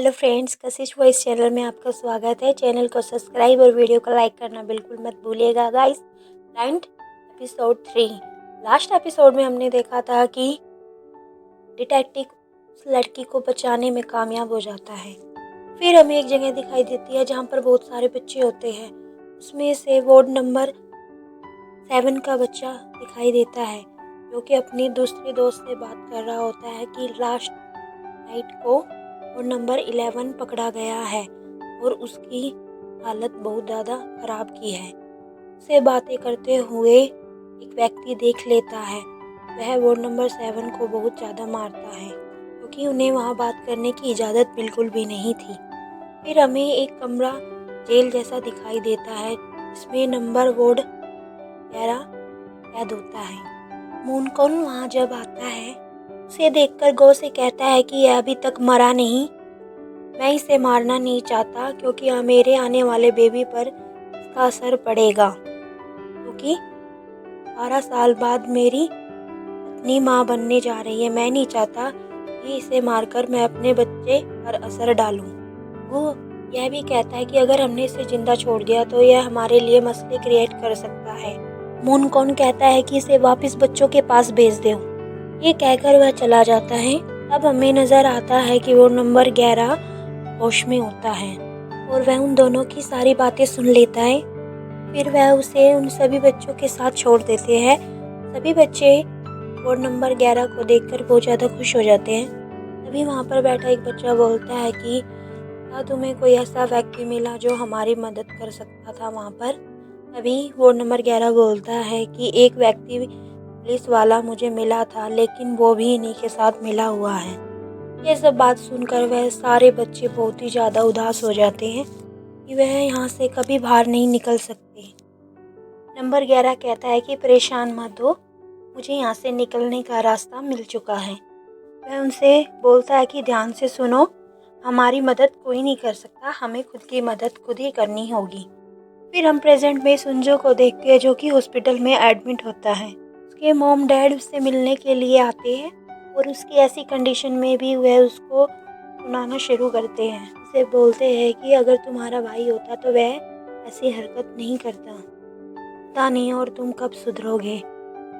Hello friends, कशिश voice channel में आपका स्वागत है। चैनल को सब्सक्राइब और वीडियो को लाइक करना बिल्कुल मत भूलिएगा guys. And episode 3 last episode में हमने देखा था कि डिटेक्टिव उस लड़की को बचाने में कामयाब हो जाता है। फिर हमें एक जगह दिखाई देती है जहाँ पर बहुत सारे बच्चे होते हैं। उसमें से वार्ड नंबर 7 का बच्चा दिखाई देता है जो कि अपनी दूसरे दोस्त से बात कर रहा होता है कि लास्ट नाइट को और नंबर 11 पकड़ा गया है और उसकी हालत बहुत ज़्यादा ख़राब की है। उसे बातें करते हुए एक व्यक्ति देख लेता है। वह वार्ड नंबर 7 को बहुत ज़्यादा मारता है क्योंकि उन्हें वहाँ बात करने की इजाज़त बिल्कुल भी नहीं थी। फिर हमें एक कमरा जेल जैसा दिखाई देता है जिसमें नंबर वार्ड 11 कैद होता है। मूनकॉन वहाँ जब आता है उसे देखकर गो से कहता है कि यह अभी तक मरा नहीं। मैं इसे मारना नहीं चाहता क्योंकि मेरे आने वाले बेबी पर इसका असर पड़ेगा, क्योंकि 12 साल बाद मेरी पत्नी माँ बनने जा रही है। मैं नहीं चाहता कि इसे मारकर मैं अपने बच्चे पर असर डालूं। वो यह भी कहता है कि अगर हमने इसे जिंदा छोड़ दिया तो यह हमारे लिए मसले क्रिएट कर सकता है। मूनकॉन कहता है कि इसे वापस बच्चों के पास भेज दो। ये कहकर वह चला जाता है। अब हमें नज़र आता है कि वो नंबर 11 होश में होता है और वह उन दोनों की सारी बातें सुन लेता है। फिर वह उसे उन सभी बच्चों के साथ छोड़ देते हैं। सभी बच्चे वार्ड नंबर 11 को देखकर बहुत ज़्यादा खुश हो जाते हैं। तभी वहाँ पर बैठा एक बच्चा बोलता है कि क्या तुम्हें कोई ऐसा व्यक्ति मिला जो हमारी मदद कर सकता था वहाँ पर। तभी वार्ड नंबर 11 बोलता है कि एक व्यक्ति पुलिस वाला मुझे मिला था, लेकिन वो भी इन्हीं के साथ मिला हुआ है। ये सब बात सुनकर वह सारे बच्चे बहुत ही ज़्यादा उदास हो जाते हैं कि वह यहाँ से कभी बाहर नहीं निकल सकते। नंबर 11 कहता है कि परेशान मत हो, मुझे यहाँ से निकलने का रास्ता मिल चुका है। वह उनसे बोलता है कि ध्यान से सुनो, हमारी मदद कोई नहीं कर सकता, हमें खुद की मदद खुद ही करनी होगी। फिर हम प्रेजेंट में सुंजो को देखते हैं जो कि हॉस्पिटल में एडमिट होता है। उसके मॉम डैड उससे मिलने के लिए आते हैं और उसकी ऐसी कंडीशन में भी वह उसको सुनाना शुरू करते हैं। उसे बोलते हैं कि अगर तुम्हारा भाई होता तो वह ऐसी हरकत नहीं करता, पता नहीं और तुम कब सुधरोगे।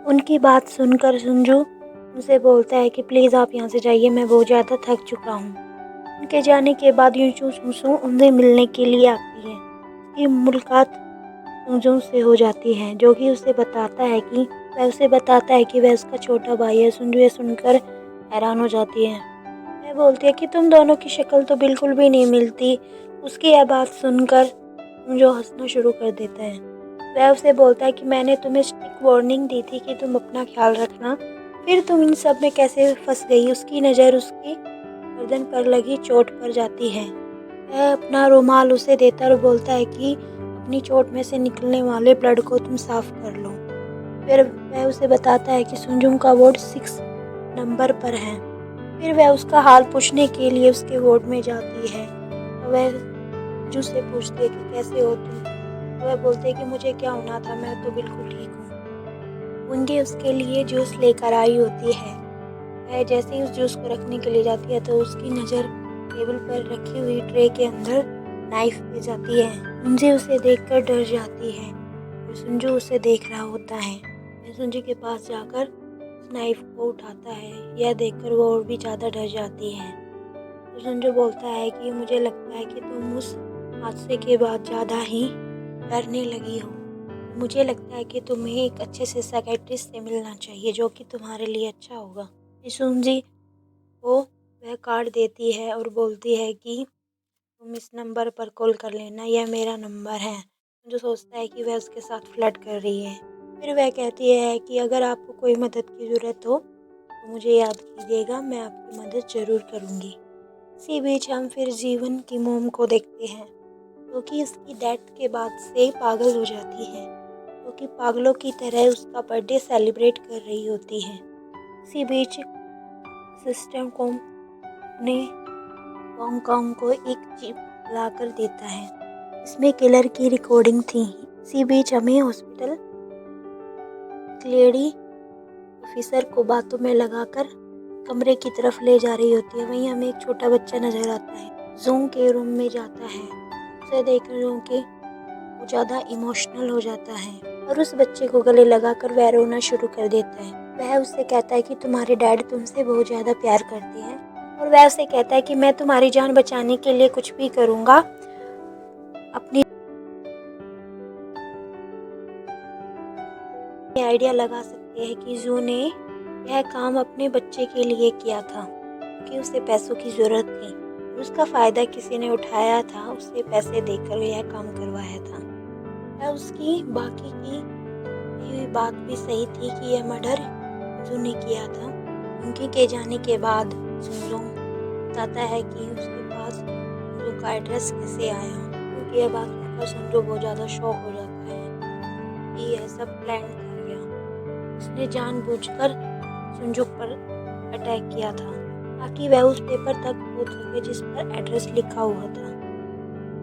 उनकी बात सुनकर सुंजू उनसे बोलता है कि प्लीज़ आप यहाँ से जाइए, मैं बहुत ज़्यादा थक चुका हूँ। उनके जाने के बाद यूचू सुसू उनसे मिलने के लिए आती है। उसकी मुलाकात सुंजू से हो जाती है जो कि उसे बताता है कि वह उसका छोटा भाई है। सुंजू ये सुनकर हैरान हो जाती है। वह बोलती है कि तुम दोनों की शक्ल तो बिल्कुल भी नहीं मिलती। उसकी यह बात सुनकर सुंजू हंसना शुरू कर देता है। वह उसे बोलता है कि मैंने तुम्हें स्ट्रिक्ट वार्निंग दी थी कि तुम अपना ख्याल रखना, फिर तुम इन सब में कैसे फंस गई। उसकी नज़र उसकी गर्दन पर लगी चोट पर जाती है। वह अपना रुमाल उसे देता और बोलता है कि अपनी चोट में से निकलने वाले ब्लड को तुम साफ कर लो। फिर वह उसे बताता है कि सुंजुम का वार्ड 6 नंबर पर है। फिर वह उसका हाल पूछने के लिए उसके वार्ड में जाती है। तो वह सुंजू से पूछती है कि कैसे हो तुम। तो वह बोलते है कि मुझे क्या होना था, मैं तो बिल्कुल ठीक हूँ। उनके उसके लिए जूस लेकर आई होती है। वह जैसे ही उस जूस को रखने के लिए जाती है तो उसकी नज़र टेबल पर रखी हुई ट्रे के अंदर नाइफ पे जाती है। सुंजी उसे देखकर डर जाती है और सुंजू उसे देख रहा होता है। वह सुंजी के पास जाकर उस नाइफ को उठाता है। यह देखकर वो और भी ज़्यादा डर जाती है। तो सुंजू बोलता है कि मुझे लगता है कि तुम उस हादसे के बाद ज़्यादा ही डरने लगी हो। मुझे लगता है कि तुम्हें एक अच्छे से साइकियाट्रिस्ट से मिलना चाहिए जो कि तुम्हारे लिए अच्छा होगा। सुंजी को वह कार्ड देती है और बोलती है कि तुम इस नंबर पर कॉल कर लेना, यह मेरा नंबर है। जो सोचता है कि वह उसके साथ फ्लर्ट कर रही है। फिर वह कहती है कि अगर आपको कोई मदद की ज़रूरत हो तो मुझे याद कीजिएगा, मैं आपकी मदद ज़रूर करूँगी। इसी बीच हम फिर जीवन की मोम को देखते हैं क्योंकि उसकी डेथ के बाद से पागल हो जाती है, क्योंकि पागलों की तरह उसका बर्थडे सेलिब्रेट कर रही होती है। इसी बीच सिस्टम को अपने हांगकांग को एक चिप लाकर देता है। इसमें किलर की रिकॉर्डिंग थी। इसी बीच हमें हॉस्पिटल लेडी ऑफिसर को बातों में लगाकर कमरे की तरफ ले जा रही होती है। वहीं हमें एक छोटा बच्चा नजर आता है जून के रूम में जाता है। उसे देखकर जून के वो ज़्यादा इमोशनल हो जाता है और उस बच्चे को गले लगाकर वह रोना शुरू कर देता है। वह उससे कहता है कि तुम्हारे डैड तुमसे बहुत ज़्यादा प्यार करते हैं और वह उसे कहता है कि मैं तुम्हारी जान बचाने के लिए कुछ भी करूँगा। अपनी आइडिया लगा सकते हैं कि जू ने यह काम अपने बच्चे के लिए किया था क्योंकि उसे पैसों की ज़रूरत थी। उसका फ़ायदा किसी ने उठाया था, उसे पैसे देकर यह काम करवाया था। वह उसकी बाकी की ये बात भी सही थी कि यह मर्डर जू ने किया था। उनके के जाने के बाद सुनजो बताता है कि उसके पास सुनजो का एड्रेस कैसे आया। क्योंकि यह बात सुनकर सुनजो बहुत ज़्यादा शॉक हो जाता है कि यह सब प्लान कर गया। उसने जानबूझकर सुनजो पर अटैक किया था ताकि वह उस पेपर तक पहुंच सके जिस पर एड्रेस लिखा हुआ था।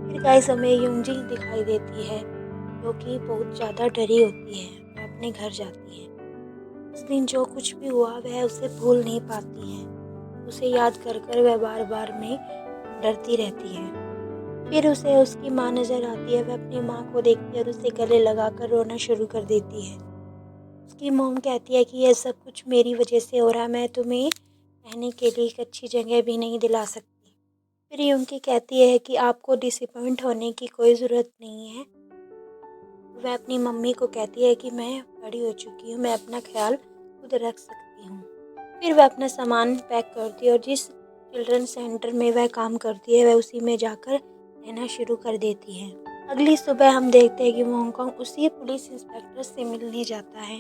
फिर गाइस हमें युंजी दिखाई देती है जो कि बहुत ज़्यादा डरी होती है। वह अपने घर जाती है। उस दिन जो कुछ भी हुआ वह उसे भूल नहीं पाती है। उसे याद कर कर वह बार बार में डरती रहती है। फिर उसे उसकी माँ नज़र आती है। वह अपनी माँ को देखती है और उसे गले लगाकर रोना शुरू कर देती है। उसकी मॉम कहती है कि यह सब कुछ मेरी वजह से हो रहा है, मैं तुम्हें रहने के लिए एक अच्छी जगह भी नहीं दिला सकती। फिर युंकी कहती है कि आपको डिसअपॉइंट होने की कोई ज़रूरत नहीं है। वह अपनी मम्मी को कहती है कि मैं बड़ी हो चुकी हूँ, मैं अपना ख्याल खुद रख सकती हूँ। फिर वह अपना सामान पैक करती है और जिस चिल्ड्रन सेंटर में वह काम करती है वह उसी में जाकर रहना शुरू कर देती है। अगली सुबह हम देखते हैं कि वो हांगकांग उसी पुलिस इंस्पेक्टर से मिलने जाता है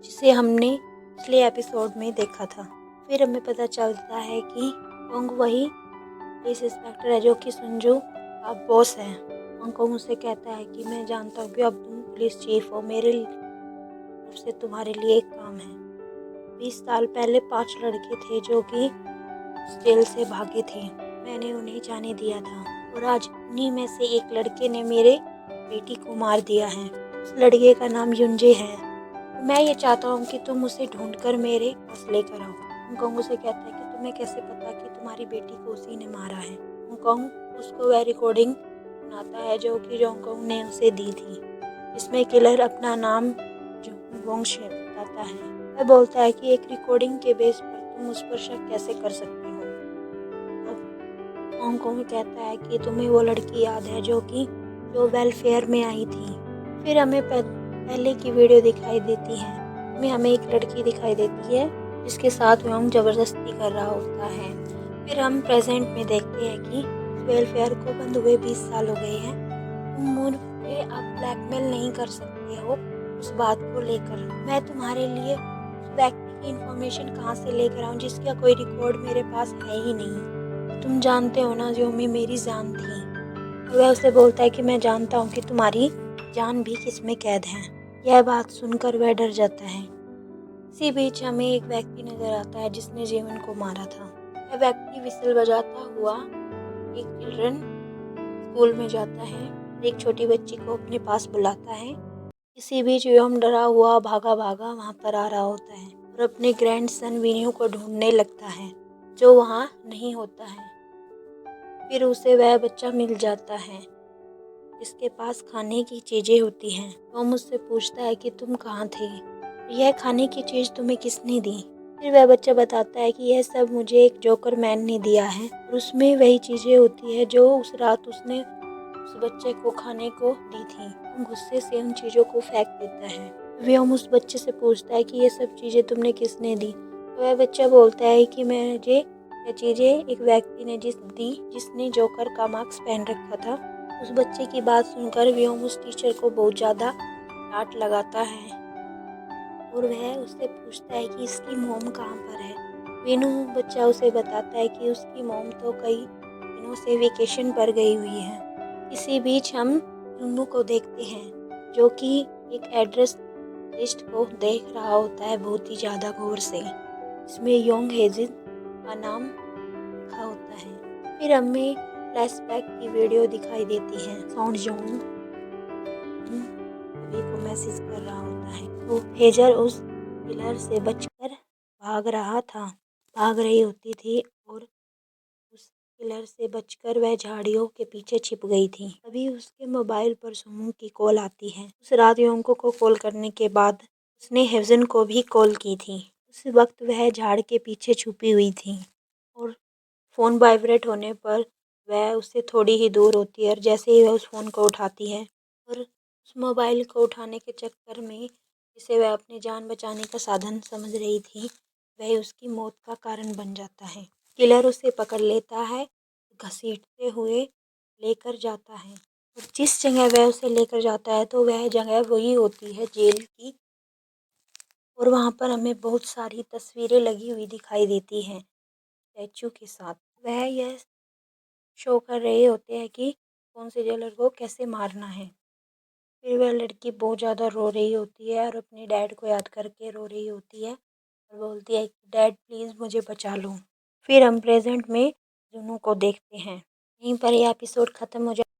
जिसे हमने पिछले एपिसोड में देखा था। फिर हमें पता चलता है कि होंग वही पुलिस इंस्पेक्टर है जो कि सुनजो का बॉस है। हांगकांग उसे कहता है कि मैं जानता हूँ कि अब तुम पुलिस चीफ हो, मेरे तरफ से तुम्हारे लिए एक काम है। 20 साल पहले 5 लड़के थे जो कि जेल से भागे थे। मैंने उन्हें जाने दिया था और आज उन्हीं में से एक लड़के ने मेरे बेटी को मार दिया है। उस लड़के का नाम युंजे है। मैं ये चाहता हूँ कि तुम उसे ढूंढकर मेरे पास लेकर आओ। हांगकांग उसे कहता है कि तुम्हें कैसे पता कि तुम्हारी बेटी को उसी ने मारा है। हांगकांग उसको वह रिकॉर्डिंग सुनाता है जो कि हांगकांग ने उसे दी थी जिसमें किलर अपना नाम वोंग बताता है। वह बोलता है कि एक रिकॉर्डिंग के बेस पर तुम उस पर शक कैसे कर सकती हो। अब हांगकांग कहता है कि तुम्हें वो लड़की याद है जो वेलफेयर में आई थी। फिर हमें पहले की वीडियो दिखाई देती है। हमें एक लड़की दिखाई देती है जिसके साथ वोंग जबरदस्ती कर रहा होता है। फिर हम प्रेजेंट में देखते हैं कि वेलफेयर को बंद हुए 20 साल हो गए हैं। तुम मुझे अब ब्लैकमेल नहीं कर सकते हो उस बात को लेकर। मैं तुम्हारे लिए उस व्यक्ति की इंफॉर्मेशन कहाँ से लेकर आऊँ जिसका कोई रिकॉर्ड मेरे पास है ही नहीं। तुम जानते हो ना जो मेरी जान थी। वह उसे बोलता है कि मैं जानता हूँ कि तुम्हारी जान भी किस में कैद है। यह बात सुनकर वह डर जाता है। इसी बीच हमें एक व्यक्ति नजर आता है जिसने जीवन को मारा था। वह व्यक्ति विसल बजाता हुआ एक चिल्ड्रन स्कूल में जाता है, एक छोटी बच्ची को अपने पास बुलाता है। इसी बीच व्योम डरा हुआ भागा भागा वहाँ पर आ रहा होता है और अपने ग्रैंडसन विनियो को ढूंढने लगता है जो वहाँ नहीं होता है। फिर उसे वह बच्चा मिल जाता है जिसके पास खाने की चीज़ें होती हैं। वो मुझसे पूछता है कि तुम कहाँ थे, यह खाने की चीज़ तुम्हें किसने दी। फिर वह बच्चा बताता है कि यह सब मुझे एक जोकर मैन ने दिया है और उसमें वही चीज़ें होती है जो उस रात उसने उस बच्चे को खाने को दी थी। वो गुस्से से उन चीज़ों को फेंक देता है। व्योम उस बच्चे से पूछता है कि ये सब चीज़ें तुमने किसने दी। तो वह बच्चा बोलता है कि मुझे यह चीज़ें एक व्यक्ति ने दी जिसने जोकर का मास्क पहन रखा था। उस बच्चे की बात सुनकर व्योम उस टीचर को बहुत ज़्यादा डांट लगाता है और वह उससे पूछता है कि इसकी मॉम कहाँ पर है। वीनू बच्चा उसे बताता है कि उसकी मॉम तो कई दिनों से वेकेशन पर गई हुई है। इसी बीच हम रुन्नू को देखते हैं जो कि एक एड्रेस लिस्ट को देख रहा होता है बहुत ही ज़्यादा गौर से। इसमें योंग हेजिन का नाम लिखा होता है। फिर हमें फ्लैशबैक की वीडियो दिखाई देती है। सॉन्ग जोंग सभी को मैसेज कर रहा होता है तो हेजर उस किलर से बचकर भाग रही होती थी और किलर से बचकर वह झाड़ियों के पीछे छिप गई थी। तभी उसके मोबाइल पर सुमू की कॉल आती है। उस रात योंको को कॉल करने के बाद उसने हेवजन को भी कॉल की थी। उस वक्त वह झाड़ के पीछे छुपी हुई थी और फ़ोन वाइब्रेट होने पर वह उससे थोड़ी ही दूर होती है और जैसे ही वह उस फ़ोन को उठाती है और उस मोबाइल को उठाने के चक्कर में जिसे वह अपनी जान बचाने का साधन समझ रही थी, वह उसकी मौत का कारण बन जाता है। किलर उसे पकड़ लेता है, घसीटते हुए लेकर जाता है और जिस जगह वह उसे लेकर जाता है तो वह जगह वही होती है जेल की। और वहाँ पर हमें बहुत सारी तस्वीरें लगी हुई दिखाई देती हैं स्टैचू के साथ। वह यह शो कर रहे होते हैं कि कौन से जेलर को कैसे मारना है। फिर वह लड़की बहुत ज़्यादा रो रही होती है और अपने डैड को याद करके रो रही होती है और बोलती है कि डैड प्लीज़ मुझे बचा लो। फिर हम प्रेजेंट में जुनू को देखते हैं। यहीं पर यह एपिसोड ख़त्म हो जाता है।